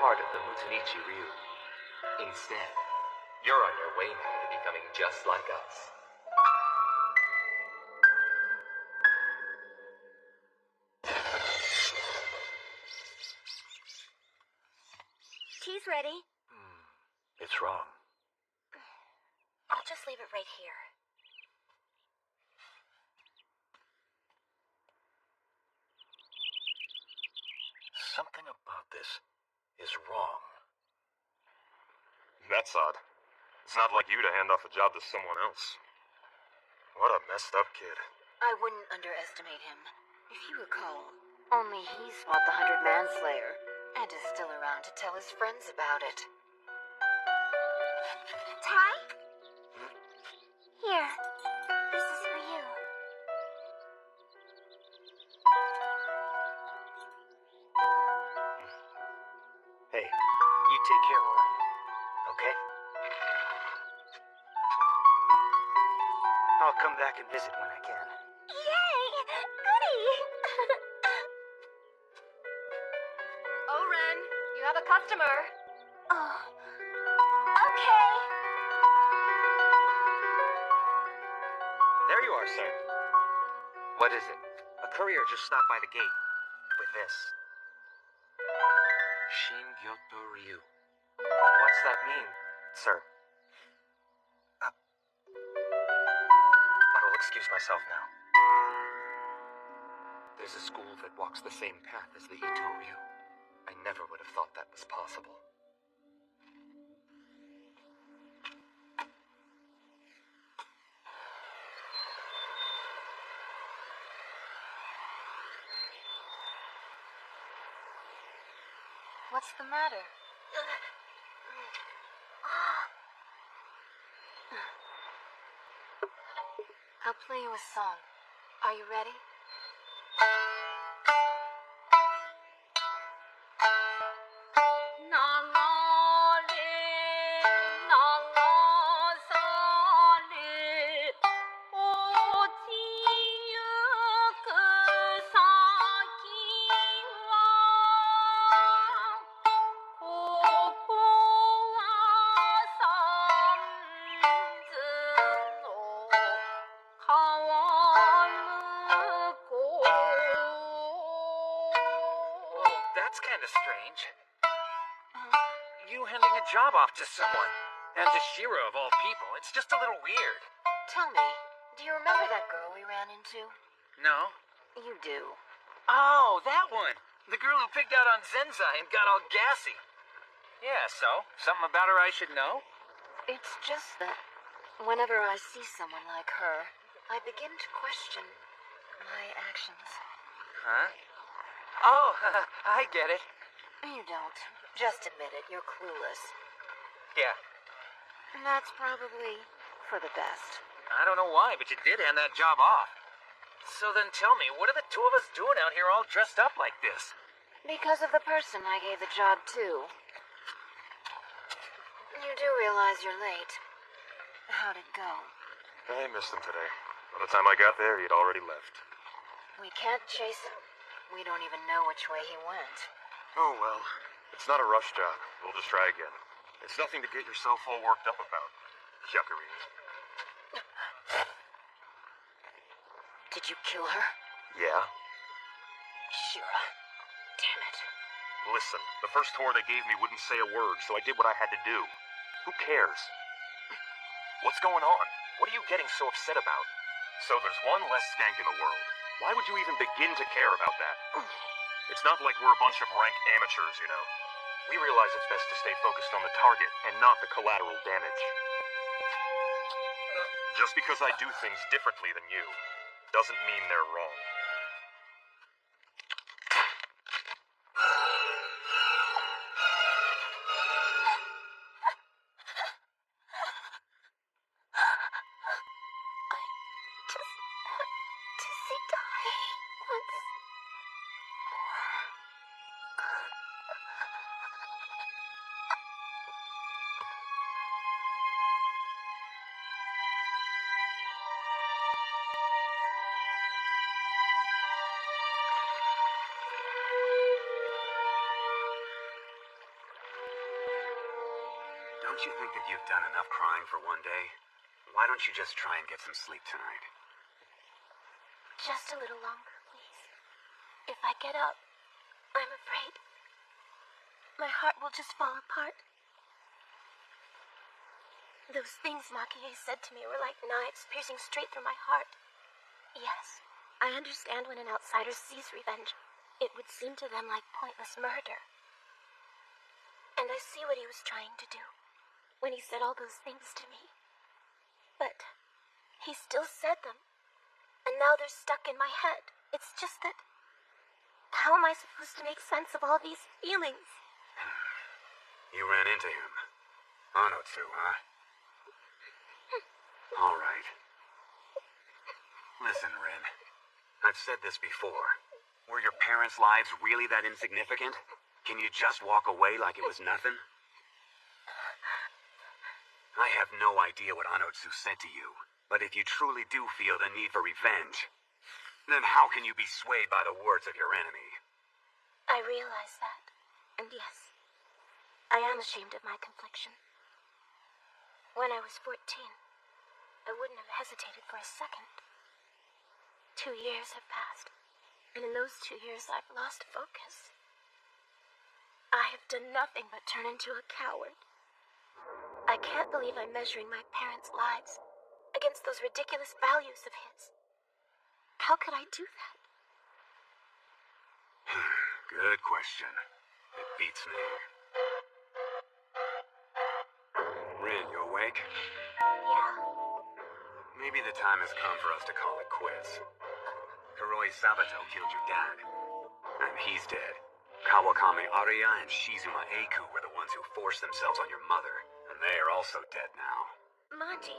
part of the Mutanichi Ryu. Instead, you're on your way now to becoming just like us. Tea's ready. It's wrong. I'll just leave it right here. Something about this is wrong. That's odd. It's not like you to hand off a job to someone else. What a messed up kid. I wouldn't underestimate him. If you recall, only he's fought the 100-Man Slayer, and is still around to tell his friends about it. Ty? Here. This is for you. Hey, you take care, Orin. Okay? I'll come back and visit when I can. Yay! Goody! Oren, you have a customer. Oh. Okay. There you are, sir. What is it? A courier just stopped by the gate with this. Shingyoto Ryu. What's that mean, sir? I will excuse myself now. There's a school that walks the same path as the Ito Ryu. I never would have thought that was possible. What's the matter? I'll play you a song. Are you ready? That's kind of strange. You handing a job off to someone. And to Shira of all people. It's just a little weird. Tell me, do you remember that girl we ran into? No? You do. Oh, that one. The girl who picked out on Zenzai and got all gassy. Yeah, so? Something about her I should know? It's just that whenever I see someone like her, I begin to question my actions. Huh? Oh, I get it. You don't. Just admit it, you're clueless. Yeah. And that's probably for the best. I don't know why, but you did hand that job off. So then tell me, what are the two of us doing out here all dressed up like this? Because of the person I gave the job to. You do realize you're late. How'd it go? I missed him today. By the time I got there, he'd already left. We can't chase him. We don't even know which way he went. Oh well. It's not a rush job. We'll just try again. It's nothing to get yourself all worked up about. Yuckeries. Did you kill her? Yeah? Shira. Damn it. Listen, the first tour they gave me wouldn't say a word, so I did what I had to do. Who cares? What's going on? What are you getting so upset about? So there's one less skank in the world. Why would you even begin to care about that? It's not like we're a bunch of rank amateurs, you know. We realize it's best to stay focused on the target and not the collateral damage. Just because I do things differently than you doesn't mean they're wrong. Don't you think that you've done enough crying for one day? Why don't you just try and get some sleep tonight? Just a little longer, please. If I get up, I'm afraid my heart will just fall apart. Those things Makie said to me were like knives piercing straight through my heart. Yes, I understand when an outsider sees revenge, it would seem to them like pointless murder. And I see what he was trying to do when he said all those things to me. But he still said them, and now they're stuck in my head. It's just that, how am I supposed to make sense of all these feelings? You ran into him. Onotsu, huh? All right. Listen, Rin. I've said this before. Were your parents' lives really that insignificant? Can you just walk away like it was nothing? I have no idea what Onotsu said to you, but if you truly do feel the need for revenge, then how can you be swayed by the words of your enemy? I realize that. And yes, I am ashamed of my confliction. When I was 14, I wouldn't have hesitated for a second. 2 years have passed, and in those 2 years I've lost focus. I have done nothing but turn into a coward. I can't believe I'm measuring my parents' lives against those ridiculous values of his. How could I do that? Good question. It beats me. Rin, you awake? Yeah. Maybe the time has come for us to call it quits. Kuroi Sabato killed your dad, and he's dead. Kawakami Arya and Shizuma Eiku were the ones who forced themselves on your mother, and they are also dead now. Manji,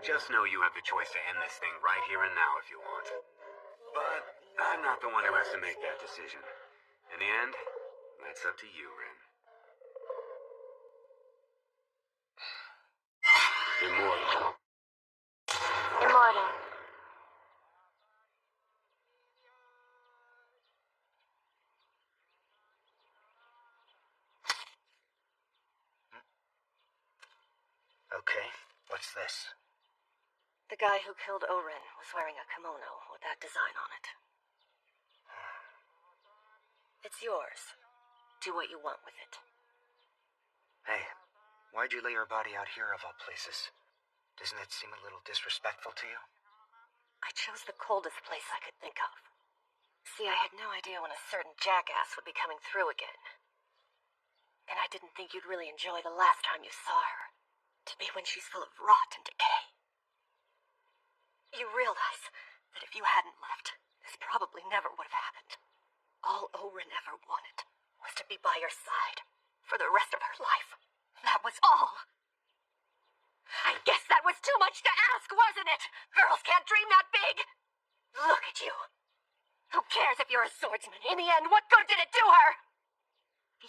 Just know you have the choice to end this thing right here and now if you want. But I'm not the one who has to make that decision. In the end, that's up to you, Rin. Immortal. Immortal. Okay, what's this? The guy who killed Oren was wearing a kimono with that design on it. It's yours. Do what you want with it. Hey, why'd you lay your body out here of all places? Doesn't that seem a little disrespectful to you? I chose the coldest place I could think of. See, I had no idea when a certain jackass would be coming through again. And I didn't think you'd really enjoy the last time you saw her. To be when she's full of rot and decay. You realize that if you hadn't left, this probably never would have happened. All Oren ever wanted was to be by your side for the rest of her life. That was all. I guess that was too much to ask, wasn't it? Girls can't dream that big. Look at you. Who cares if you're a swordsman? In the end, what good did it do her?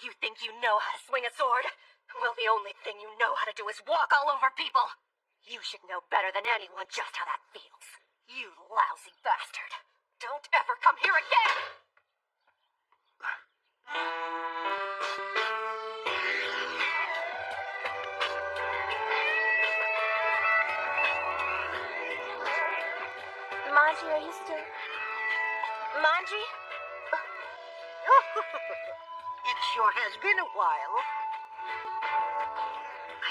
You think you know how to swing a sword? Well, the only thing you know how to do is walk all over people. You should know better than anyone just how that feels. You lousy bastard. Don't ever come here again! Manji, are you still... Manji? It sure has been a while.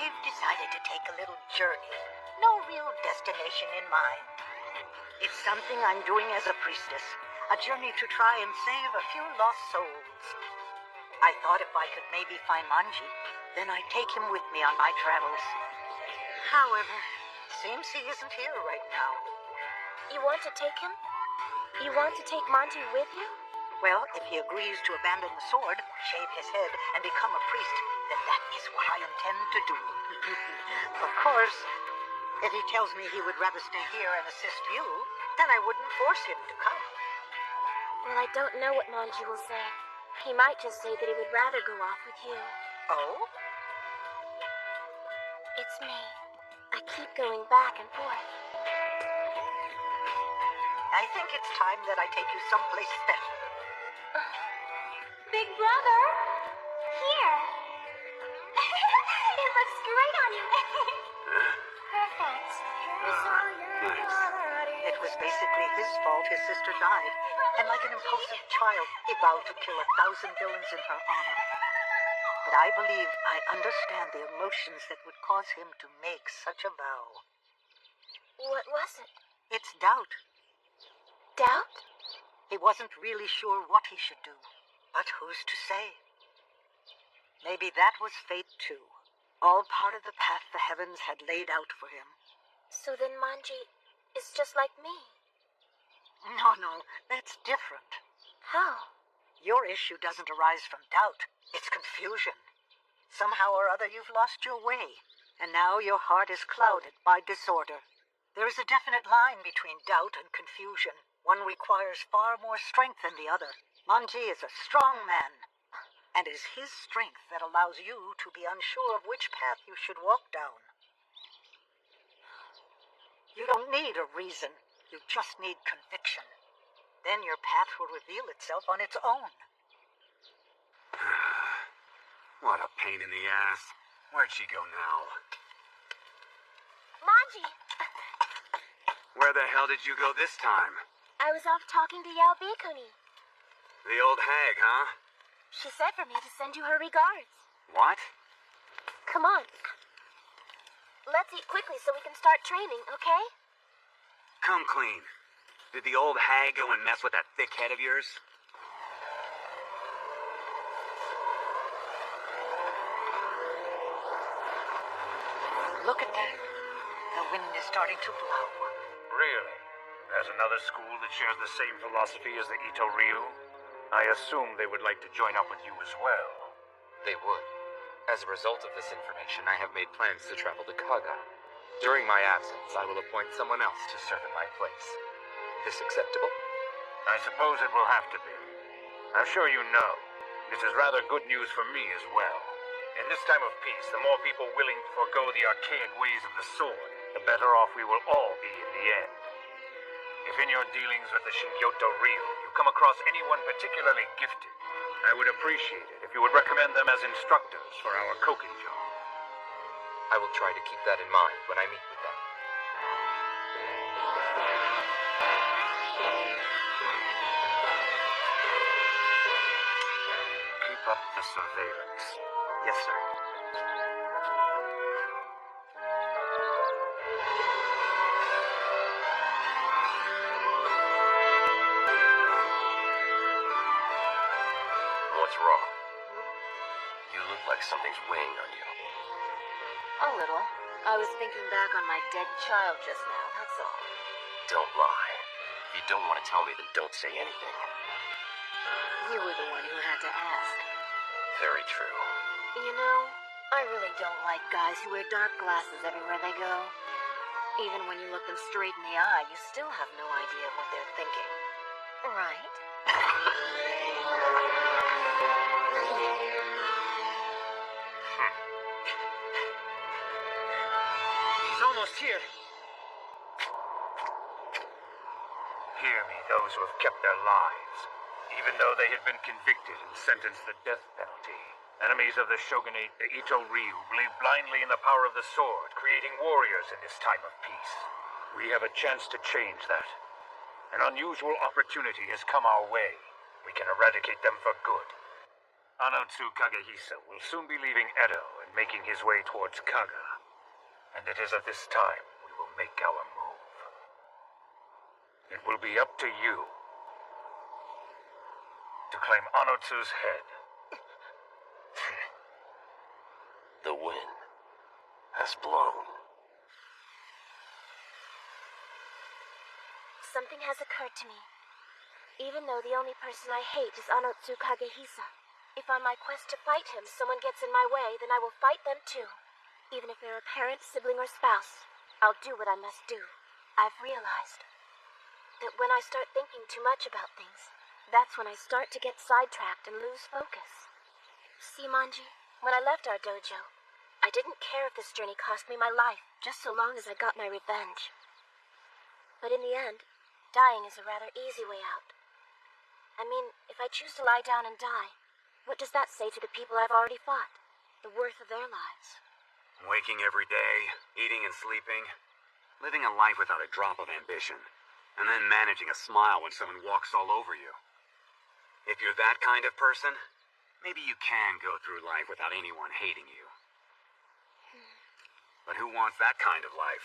I've decided to take a little journey. No real destination in mind. It's something I'm doing as a priestess. A journey to try and save a few lost souls. I thought if I could maybe find Manji, then I'd take him with me on my travels. However, seems he isn't here right now. You want to take him? You want to take Manji with you? Well, if he agrees to abandon the sword, shave his head, and become a priest, then that is what I intend to do. Of course, if he tells me he would rather stay here and assist you, then I wouldn't force him to come. Well, I don't know what Manji will say. He might just say that he would rather go off with you. Oh? It's me. I keep going back and forth. I think it's time that I take you someplace special. Big brother! Here! his sister died, and like an impulsive child, he vowed to kill 1,000 villains in her honor. But I believe I understand the emotions that would cause him to make such a vow. What was it? It's doubt. Doubt? He wasn't really sure what he should do. But who's to say? Maybe that was fate too. All part of the path the heavens had laid out for him. So then Manji is just like me. No, that's different. How? Your issue doesn't arise from doubt. It's confusion. Somehow or other you've lost your way, and now your heart is clouded by disorder. There is a definite line between doubt and confusion. One requires far more strength than the other. Manji is a strong man, and it is his strength that allows you to be unsure of which path you should walk down. You don't need a reason. You just need conviction. Then your path will reveal itself on its own. What a pain in the ass. Where'd she go now? Manji! Where the hell did you go this time? I was off talking to Yao Bikuni. The old hag, huh? She said for me to send you her regards. What? Come on. Let's eat quickly so we can start training, okay? Come clean. Did the old hag go and mess with that thick head of yours? Look at that. The wind is starting to blow. Really? There's another school that shares the same philosophy as the Ito Ryu? I assume they would like to join up with you as well. They would. As a result of this information, I have made plans to travel to Kaga. During my absence, I will appoint someone else to serve in my place. This acceptable? I suppose it will have to be. I'm sure you know, this is rather good news for me as well. In this time of peace, the more people willing to forego the archaic ways of the sword, the better off we will all be in the end. If in your dealings with the Shinyoto Ryu, you come across anyone particularly gifted, I would appreciate it if you would recommend them as instructors for our Kokenjo. I will try to keep that in mind when I meet with them. Keep up the surveillance. Yes, sir. What's wrong? You look like something's weighing on you. A little. I was thinking back on my dead child just now, that's all. Don't lie. If you don't want to tell me, then don't say anything. You were the one who had to ask. Very true. You know, I really don't like guys who wear dark glasses everywhere they go. Even when you look them straight in the eye, you still have no idea what they're thinking. Right? He's almost here. Hear me, those who have kept their lives, even though they had been convicted and sentenced to the death penalty. Enemies of the shogunate, the Ito Ryu, believe blindly in the power of the sword, creating warriors in this time of peace. We have a chance to change that. An unusual opportunity has come our way. We can eradicate them for good. Anotsu Kagehisa will soon be leaving Edo and making his way towards Kaga. And it is at this time we will make our move. It will be up to you to claim Anotsu's head. The wind has blown. Something has occurred to me. Even though the only person I hate is Anotsu Kagehisa, if on my quest to fight him someone gets in my way, then I will fight them too. Even if they're a parent, sibling, or spouse, I'll do what I must do. I've realized that when I start thinking too much about things, that's when I start to get sidetracked and lose focus. See, Manji, when I left our dojo, I didn't care if this journey cost me my life, just so long as I got my revenge. But in the end, dying is a rather easy way out. I mean, if I choose to lie down and die, what does that say to the people I've already fought? The worth of their lives. Waking every day, eating and sleeping, living a life without a drop of ambition. and then managing a smile when someone walks all over you. If you're that kind of person, maybe you can go through life without anyone hating you. But who wants that kind of life?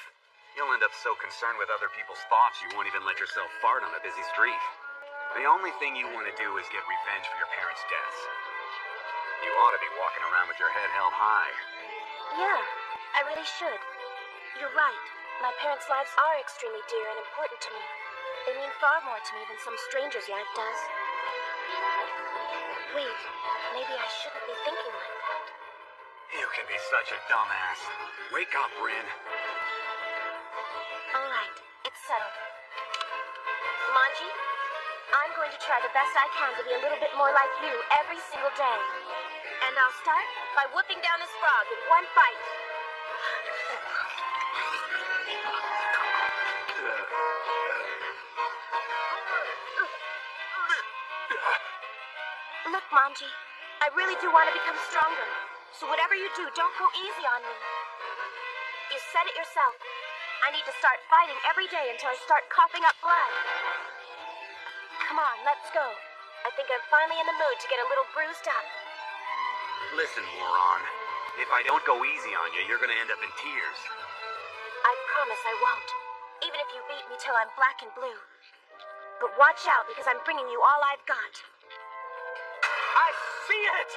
You'll end up so concerned with other people's thoughts you won't even let yourself fart on a busy street. The only thing you want to do is get revenge for your parents' deaths. You ought to be walking around with your head held high. Yeah, I really should. You're right. My parents' lives are extremely dear and important to me. They mean far more to me than some stranger's life does. Wait, maybe I shouldn't be thinking like that. You can be such a dumbass. Wake up, Rin. All right, it's settled. Manji, I'm going to try the best I can to be a little bit more like you every single day. And I'll start by whooping down this frog in one bite. Look, Manji, I really do want to become stronger. So whatever you do, don't go easy on me. You said it yourself. I need to start fighting every day until I start coughing up blood. Come on, let's go. I think I'm finally in the mood to get a little bruised up. Listen, moron. If I don't go easy on you, you're gonna end up in tears. I promise I won't. Even if you beat me till I'm black and blue. But watch out, because I'm bringing you all I've got. I see it!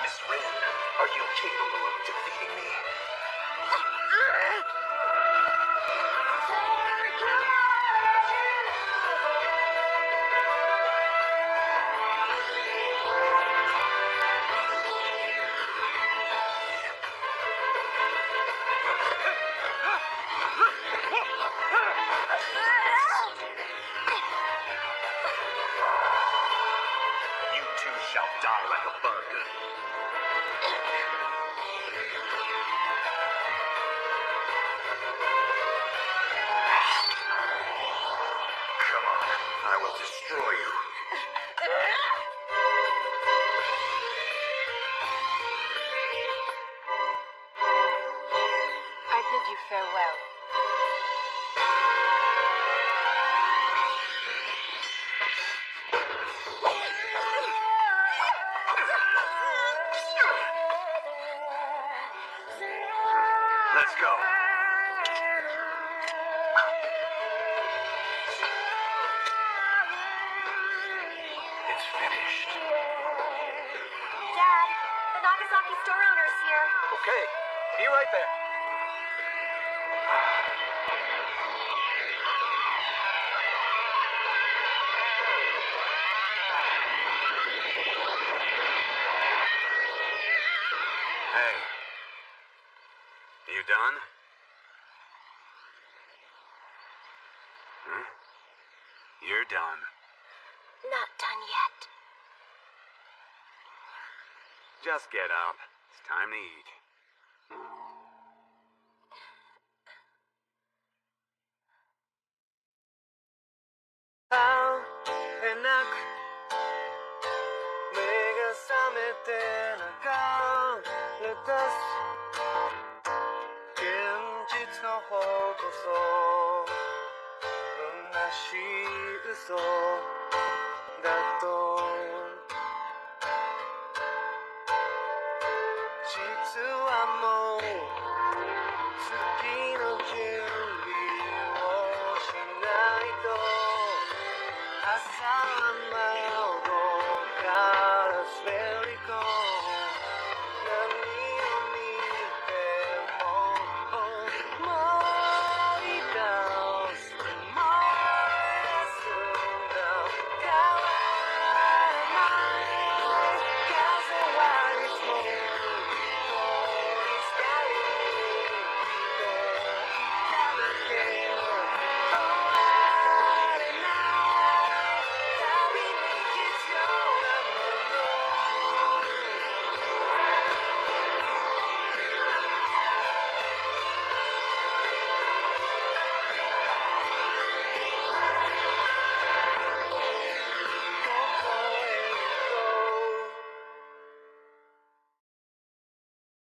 Miss Rin, are you capable of defeating me? You too shall die like a bug. Come on, I will destroy you. I bid you farewell. Let's go. It's finished. Dad, the Nagasaki store owner is here. Okay, be right there. Hey. You done? Hmm? You're done. Not done yet. Just get up. It's time to eat. 내가 잠에 때流れ出す現実の方こそ虚しい嘘だと実はもう